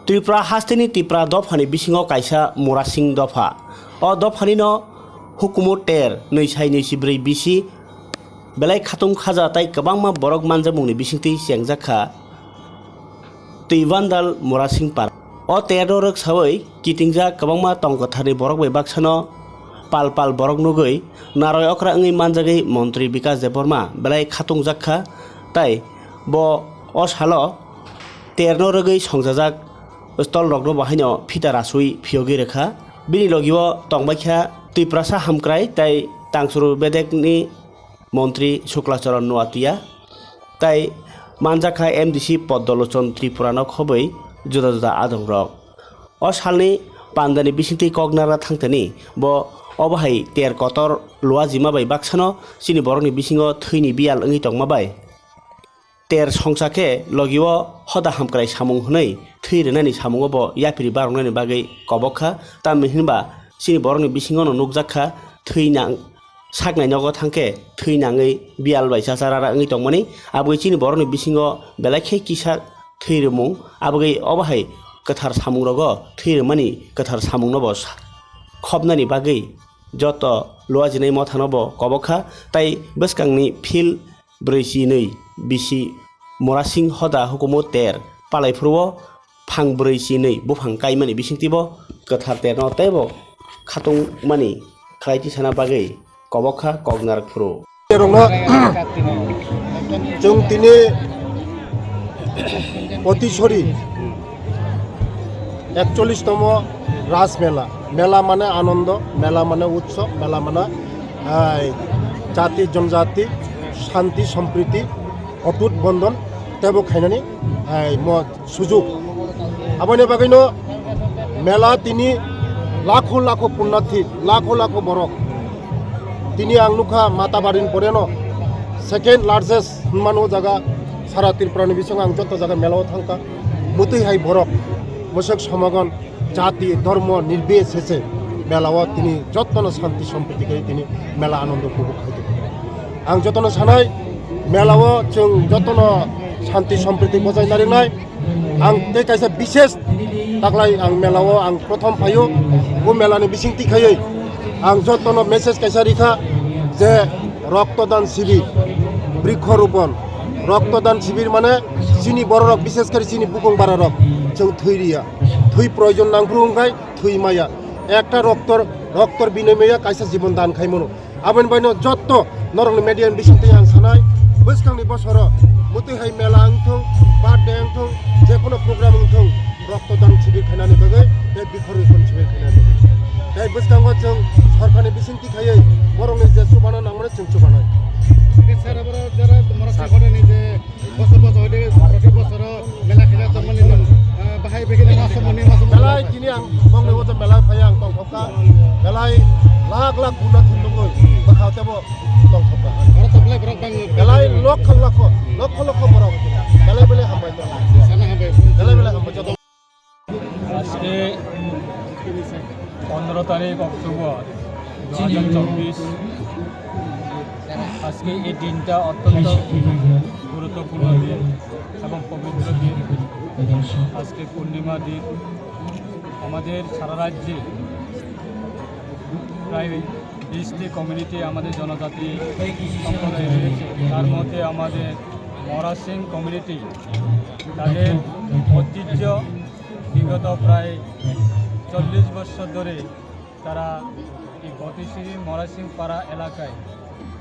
त्रिपुरा हास्टेनि त्रिपुरा दफानि बिसिङाव कायसा मरासिं दफा अ दफानिनो हुकुमु टेर नैसाय नैसिब्रै बिसि बेलाय खाथुं खाजा ताइ गोबांमा बरक मानजा मुंनि बिसिंथि सेंजाखा तैवानदाल मरासिं पार अ तेर रक सावै किटिंजा गोबांमा तंगथानि बरक बै बाक्सानो पाल पाल बरक नुगै नारय अक्रा ओङै मानजागै मन्त्री बिकास देबबर्मा बेलाय खाथुं जाखा ताइ ब अ सालो तेरनो रगै संजाजाक स्टल रगनो बाहायनो फिता रासुई फियोगै रेखा बिनि लगिओ तंबायखा त्रिपुरासा हामक्राय ताइ तांसुरु बेदेकनि मन्त्री शुक्लाचरण नुआतिया ताइ मानजाखा एमडिसि पद्मलोचन त्रिपुरानो खबै जुदा जुदा आदं रक अ सालनि पान्दानि बिसिंथि कगनारा थांतनि ब अबाहाय तेर कतर लुआ जिमाबाय बाक्सानो सिनि बरकनि बिसिङाव थैनि बियाल ओङै तंमाबाय तेर संसाके लगिओ हदा हामक्राय सामुं हनै थैरेनानि सामुङाव याफिरि बारंनानि बागै कबखा तामिहिनबा सिनि बरकनि बिसिङावनो नुकजाखा थैनां सागनायनाव थांके थैनाङै बियाल बायसा सारारा ओङै तंमानि आबगै सिनि बरकनि बिसिङाव बेलाखे किसा थैरोमुं आबगै अबाहाय गोथार सामुं रग थैरोमानि गोथार सामुं नब खबनानि बागै जत लुआ जिनाय मथानब कबखा ताइ बसकांनि फिल ब्रैसिनै बिसि मरासिं हदा हुकुमु तेर पालायफ्रुओ फां ब्रैसिनै बुफां काइमानि बिसिंतिब गोथार तेरनो तैब खाथुं मानि खालायथि साना बागै कबखा कगनार फ्रु जों दिनै অতিশরী ৪১তম রাস মেলা মেলা মানে আনন্দ মেলা মানে উৎসব মেলা মানে জাতি জনজাতি শান্তি সম্প্রীতি অটুট বন্ধন তেব খাইনানি সুযোগ আবনি বাগৈনো মেলা তিনি লাখো লাখো পুণ্যার্থী লাখো লাখো বরক তিনি आंनुखा माताबारिन परेनो सेकेंड लार्जेस्ट मानो जागा सारा त्रिपुरानि बिसं आं जत जागा मेलाव थांका मुतैहाय बरक मोसक समागन जाति धर्म निर्बिशेषे मेलाव तिनि जतन शांति सम्प्रीतिकै तिनि मेला आनंद उपभोग खायदो आं जतन सानाय मेलाव जों जतन शांति सम्प्रीति बजाय नारिनाय आं ते कायसा विशेष तागलाय आं मेलाव आं प्रथम फायो वो मेलानि बिसिंथि खायै आं जतन मेसेज कायसा रिखा जे रक्तदान शिविर बृक्षरोपण रक्तदान शिविर माने सिनि बर रक विशेष कर सिनि बुकं बारा रक जों थैरिया थै प्रयोजन नांग्रुंगाय थै माया একটা রক্তর বিনিময়ে কাইসা জীবন দান খাইমনো আবেন বাইনো যত নরং মেডিয়ান বিসিতে আং সানাই বসকাংনি বছর মতৈহাই মেলা আংথং বার্থডे आंथं যে কোনো প্রোগ্রাম आंथं রক্তদান শিবির খাইনানি বাগै बे বৃক্ষরোপণ শিবির খাইনানি তাই বসকাংগো जों सरकारनि बिसिंथि खायै बरंनि जे सुबाना नांमोन जों सुबानाय साराबरा जरा तुम्हारा सागरनि जे बसर बसर होदे प्रति बसर मेला खेला तमनि बाहाय बेगिने मासमनि मेलाय दिनै आं बंनो होजा मेला फाया आं तंथका मेलाय लाख लाख गुना थिनलुगै बखावतेबो तंथका और तबले बरक बां मेलाय लख लख बरक मेलाय बेले हामबाय साना হবে मेलाय बेले हामबाय जत আজকে 15 তারিখ অক্টোবর 2024 আজকে এই দিনটা অত্যন্ত গুরুত্বপূর্ণ দিন এবং পবিত্র দিন আজকে পূর্ণিমা দিন আমাদের সারা রাজ্যে প্রায় 20টি কমিউনিটি আমাদের জনজাতি সম্প্রদায় রয়েছে তার মধ্যে আমাদের মরাসিং কমিউনিটি তাদের ঐতিহ্য বিগত প্রায় 40 বছর ধরে তারা এই গতিশীল মরাসিং পাড়া এলাকায়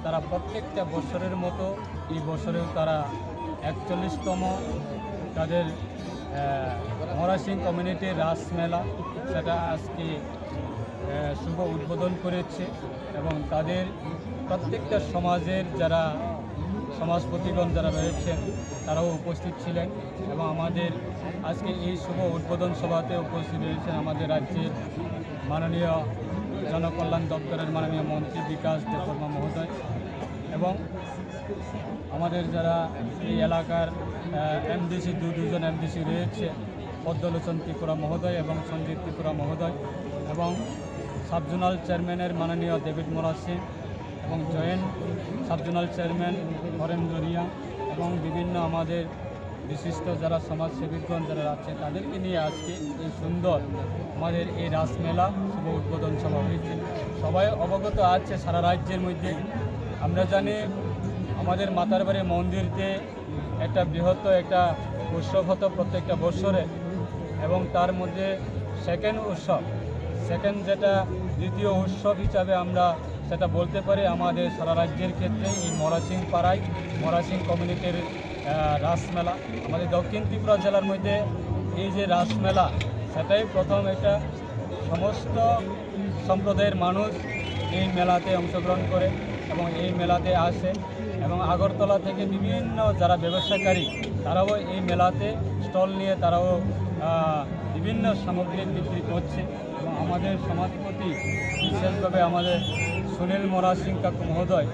তারা প্রত্যেকটা বছরের মতো এই বছরেও তারা 41তম তাদের মরাসিং কমিউনিটির রাস মেলা সেটা আজকে শুভ উদ্বোধন করেছে এবং তাদের প্রত্যেকটা সমাজের যারা সমাজপতিগণ যারা রয়েছেন তারাও উপস্থিত ছিলেন এবং আমাদের আজকে এই শুভ উদ্বোধন সভাতে উপস্থিত রয়েছেন আমাদের রাজ্যের মাননীয় জনকল্যাণ দপ্তরের মাননীয় মন্ত্রী বিকাশ দেববর্মা মহোদয় এবং আমাদের যারা এই এলাকার এমডিসি দুজন এমডিসি রয়েছে পদ্মলোচন ত্রিপুরা মহোদয় এবং সঞ্জিত ত্রিপুরা মহোদয় এবং সাবজোনাল চেয়ারম্যানের মাননীয় ডেভিড মরাসিং এবং joint subzonal chairman Harendra Riya এবং বিভিন্ন আমাদের বিশিষ্ট যারা সমাজসেবীগণ যারা আছে তাদেরকে নিয়ে আজকে এই সুন্দর আমাদের এই রাসমেলা শুভ উদ্বোধন সভা হয়েছে। সবাই অবগত আছে সারা রাজ্যের মধ্যে। আমরা জানি আমাদের মাতার বাড়ি মন্দিরতে একটা বৃহত্তর একটা উৎসব হতো প্রত্যেকটা বৎসরে, এবং তার মধ্যে সেকেন্ড যেটা দ্বিতীয় উৎসব হিসাবে আমরা সেটা বলতে পারি আমাদের সারা রাজ্যের ক্ষেত্রে এই মরাসিং পাড়ায় মরাসিং কমিউনিটির রাসমেলা। আমাদের দক্ষিণ ত্রিপুরা জেলার মধ্যে এই যে রাসমেলা সেটাই প্রথম, একটা সমস্ত সম্প্রদায়ের মানুষ এই মেলাতে অংশগ্রহণ করে এবং এই মেলাতে আসে, এবং আগরতলা থেকে বিভিন্ন যারা ব্যবসাকারী তারাও এই মেলাতে স্টল নিয়ে তারাও বিভিন্ন সামগ্রী বিক্রি করছে। এবং আমাদের সমাজপতি বিশেষভাবে আমাদের সুনীল মরাসিং কাকু মহোদয়,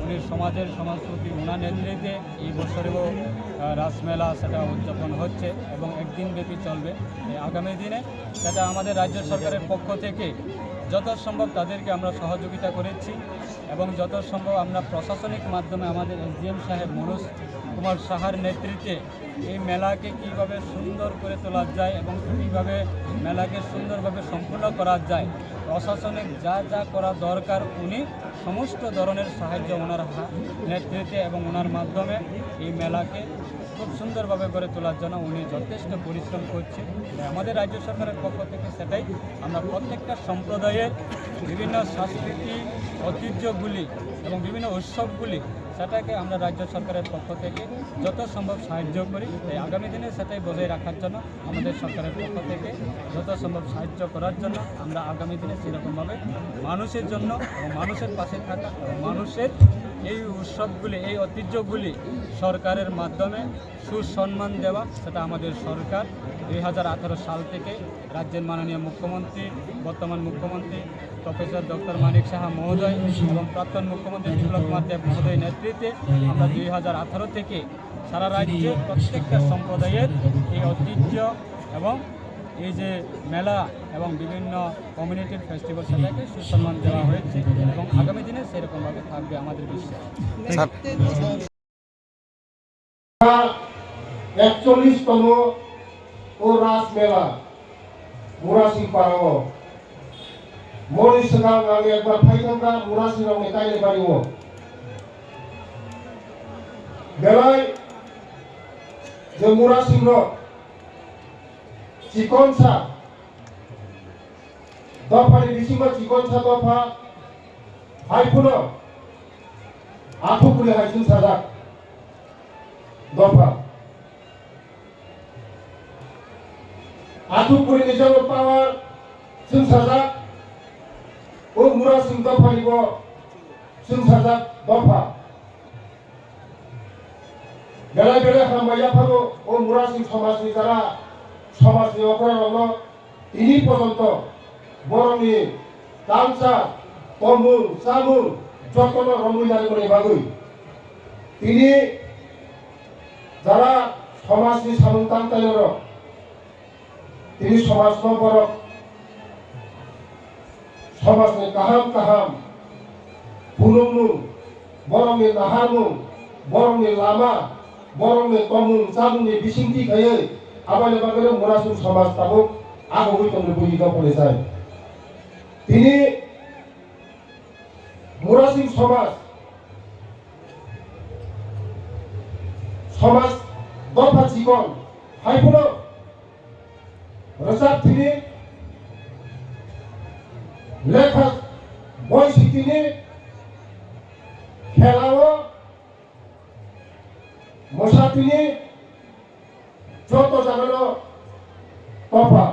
উনি সমাজপতি, ওনার নেতৃত্বে এই বছরেও রাসমেলা সেটা উদযাপন হচ্ছে এবং একদিন ব্যাপী চলবে। আগামী দিনে সেটা আমাদের রাজ্য সরকারের পক্ষ থেকে যত সম্ভব তাদেরকে আমরা সহযোগিতা করেছি, এবং যত সম্ভব আমরা প্রশাসনিক মাধ্যমে আমাদের SDM সাহেব মনোজ কুমার সাহার নেতৃত্বে এই মেলাকে কীভাবে সুন্দর করে তোলা যায় এবং কীভাবে মেলাকে সুন্দরভাবে সম্পূর্ণ করা যায়, প্রশাসনিক যা যা করা দরকার উনি সমস্ত ধরনের সাহায্য ওনার নেতৃত্বে এবং ওনার মাধ্যমে এই মেলাকে খুব সুন্দরভাবে করে তোলার জন্য উনি যথেষ্ট পরিশ্রম করছে। আমাদের রাজ্য সরকারের পক্ষ থেকে সেটাই আমরা প্রত্যেকটা সম্প্রদায়ের বিভিন্ন সাংস্কৃতিক ঐতিহ্যগুলি এবং বিভিন্ন উৎসবগুলি সেটাকে আমরা রাজ্য সরকারের পক্ষ থেকে যত সম্ভব সাহায্য করি। তাই আগামী দিনে সেটাই বজায় রাখার জন্য আমাদের সরকারের পক্ষ থেকে যত সম্ভব সাহায্য করার জন্য আমরা আগামী দিনে সেরকমভাবে মানুষের জন্য এবং মানুষের পাশে থাকা এবং মানুষের এই উৎসবগুলি এই ঐতিহ্যগুলি সরকারের মাধ্যমে সুসম্মান দেওয়া, সেটা আমাদের সরকার 2018 সাল থেকে রাজ্যের মাননীয় মুখ্যমন্ত্রী বর্তমান মুখ্যমন্ত্রী প্রফেসর ডক্টর মানিক সাহা মহোদয় এবং প্রাক্তন মুখ্যমন্ত্রী বিপ্লব কুমার দেব মহোদয়ের নেতৃত্বে আমরা 2018 থেকে সারা রাজ্যে প্রত্যেকটা সম্প্রদায়ের এই ঐতিহ্য এবং এই যে মেলা এবং বিভিন্ন কমিউনিটির ফেস্টিভ্যাল সেটাকে সুসম্মান দেওয়া হয়েছে এবং আগামী দিনে সেরকমভাবে থাকবে আমাদের বিশ্বাস। 41তম ও রাস মেলা মুরাসিং পাড়াও মরিসগাঁও আমি একবার ফাইখানকা মুরাসিংগাঁও কাইলে বাড়িও বেলায় যে মুরাসিং চিকনসা দফানি বিসিংহ চিকনসা দফা হাইফুন আঠুকুড়ি হাইসুন সাজাক দফা আঠুকুড়ি নিজের পাওয়ার সিং সাজাক ও মুরাসিং দফানিব সিং সাজাক দফা বেলায় বেলায় হামবাইয়া ফালো ও মুরাসিং সমাজনি যারা সমাজনি অপরাধ তিনি পর্যন্ত বরংনি কালচা তমুল চামুল যতন রমুইলানি বাগুই তিনি যারা সমাজনি সামুন্তান তাইর তিনি সমাজ বরক সমাজনি কাহাম কাহাম ফুলুমুং বরংনি নাহারমুং বরংনি লামা বরংনি তমুং চামুংনি বিসিংটি খাयै আবালে বাগলে মুরাসিং সমাজ তাবুক আগবই তমনি বুঝি দপলে যায় তিনি মুরাসিং সমাজ দফা জীবন হাইফুন রসাদ তিনি লেখা বয়সী তিনি খেলাও মশা তিনি যত জানানো তফা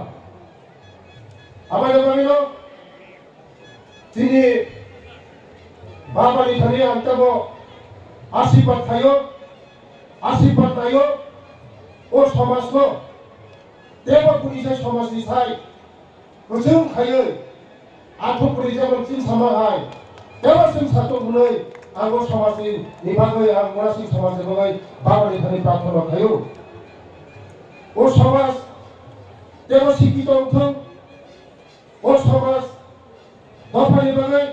আমাদের বাঙিল তিনি বাবানি ধরে আনতেব আশীর্বাদ খাইও আশীর্বাদ নাইও ও সমাজ দেব পুলিশে সমাজ নিসাই গোজों খাইও আঠো পুলিশ যেমন চিন সামা হাই দেব সিং সাতো গুণই আঙ্গ সমাজনি নিভাগৈ আং মুরাসিং সমাজের বগাই বাবানি ধরে প্রার্থনা খাইও ও সমাজ দেব শিক্ষিত উঠুন ও সমাজ দফানি বাগাই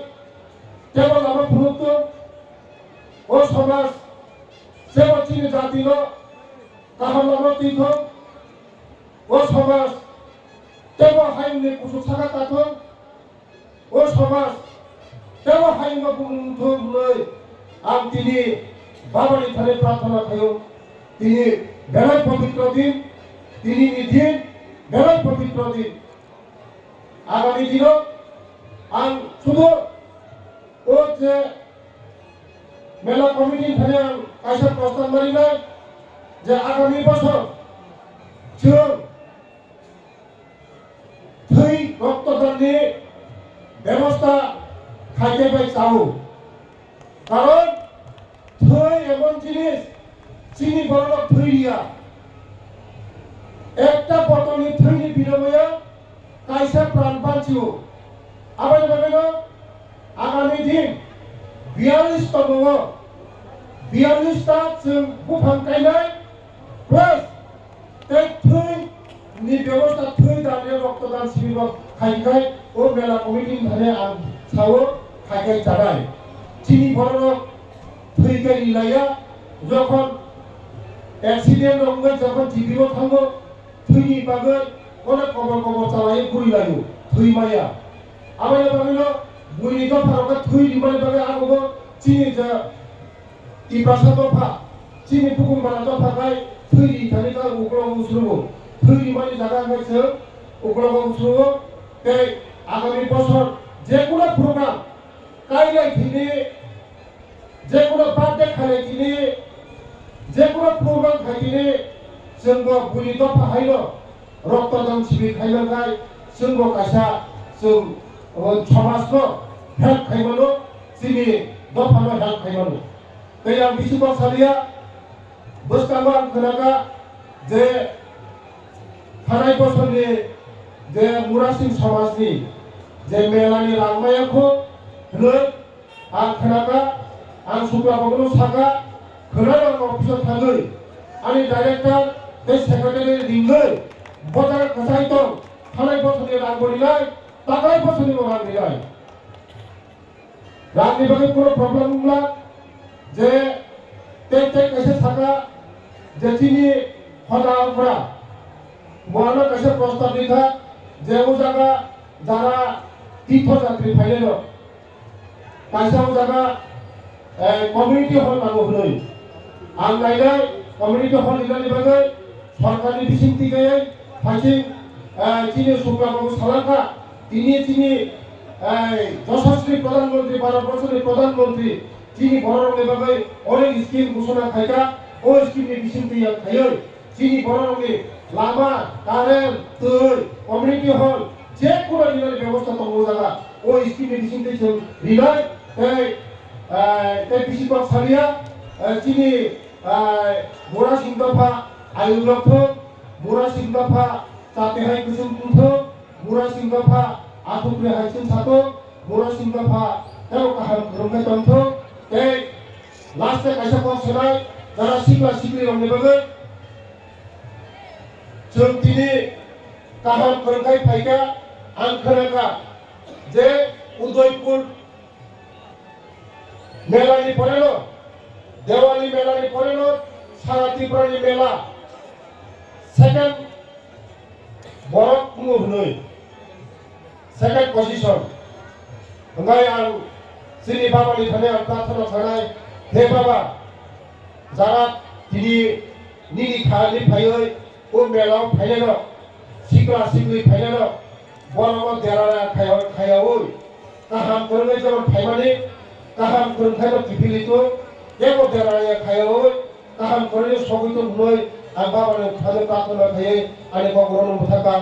দেব লাভ গুরুত্ব ও সমাজ সেব চিনি জাতিল কাহাম লানো তীর্থ ও সমাজ তেও হাইমনি কুসু সাকা কাথ ও সমাজ তেও হাইম বুথ লই আম তিনি বাবানি থানে প্রার্থনা খায় তিনি বেলায় পবিত্র দিন তিনি নিদিন বেলায় পবিত্র দিন আগামী দিনও আম শুধু ও যে মেলা কমিটি থানে আম কাইসা প্রস্তাব মারি না যে আগামী বছর जों थै रक्तदाननि व्यवस्था खालामबाय थायो कारण थै एमन जिनिस चिनि बरफ थै गैया একটা বটলनि थैनि बिनिमये कायसा प्राण बाँचियो आबाय बाबायनो आगामी दिन 42 ता दङ 42 ता जों बुफां गायनाय प्लास थैनि व्यवस्था थै दाने रक्तदान शिबिर खायखाय ओ मेला कमिटि थाने आं सावो खायखाय जानाय चिनि बरफ थै गायलाया যখন एक्सिडेंट रंगै যখন টিভিও थाङो थैनि बागै अनेक खबर चालायो गुरिलायो थै माया आबाय बाबायनो बुनि दफाराव थै दिमानि बागै आगो चिनि जा तिब्रासा दफा चिनि पुकुमबारा दफाखाय थैनि थाने का उग्रम उसुरु थैनि मानि जागा गायसो उग्रम उसुरु ते आगामी बছর যে কোনো প্রোগ্রাম কাইলাই দিনে যে কোনো বার্থডে খালে দিনে যে কোনো প্রোগ্রাম খাইদিনে जोंबो बुनि दफा हायलो रक्तदान शिबिर खायलांगाय जोंबो कायसा जों समाजनो हेल्प खायमानो चिनि दफानो हेल्प खायमानो ते आं बिसिबां सालिया बोसकांबो आं खोनागा जे थानाय बोसोरनि जे मुरासिं समाजनि जे मेलानि लांमायाखौ होनो आं खोनागा आं सुक्लाबाबो सागा खोनानां अफिसाव थाङै आंनि डाइरेक्टर बे सेक्रेटारि लिंङै बजार कसाय दं थानाय बोसोरनि रां बरिनाय थांनाय बोसोरनि रां बिनाय रांनि बागै कोनो प्रब्लेम नंला जे टेक कैसे थाका जेथिनि हदाफोरा बहानो कैसे प्रस्ताव दिथा जे वो जागा जारा तीर्थयात्री फाइले दं कैसा वो जागा कमिउनिटी हल नांगौ होनै आं नायनाय कमिउनिटी हल लिरनायनि बागै सरकारनि बिसिंथि गैयै फाइथिं चिनि सुक्लाबाबु सालाखा তিনি যশস্বী প্রধানমন্ত্রী ভারতবর্ষের প্রধানমন্ত্রী চিনি বড় রঙের বাগৈ অনেক স্কিম ঘোষণা খাইকা ও স্কিমनि बिसिंथि खायो চিনি বড় রঙের लामा कारेन्ट दै कमिउनिटी हल जे কোনো লিনার ব্যবস্থা দङ जागा ও স্কিমनि बिसिंथि जों लिनाय ते बिसिबां सालिया चिनि मुरा सिंदफा आयुलथ मुरा सिंदफा चातेहाय गोसोम कुंथ मुरा सिंदफा आथुक्रे हायसिन सातो मुरा सिंदफा तेव काहाम खुरुमखाय तन्थ ते लास्टे कायसा पहुंचनाय जारा सिग्ला सिग्लि रंनि बागै जों दिनै काहाम खुरुमखाय फायगा आं खोनागा जे उदयपुर मेलानि परेनो देवाली मेलानि परेनो सारा त्रिपुरानि मेला सेकेंड बरफ कुङो होनै सेकेंड पजिशन ओमफ्राय आं जोंनि बाबानि थाने आं प्रार्थना थानाय हे बाबा जारा दिनै निनि खानि फायै ओ मेलाव फायनाय सिग्ला सिग्लि फायनाय बरफ देराना खायावै काहाम खुरुमखाय जन फायमानि काहाम खुरुमखाय किफिलितो जेबो देराना खायावै काहाम खुरुमखाय सगैतो होनै आं बाबानि थाने प्रार्थना खायै आंनि बाबुराव नम्बथाका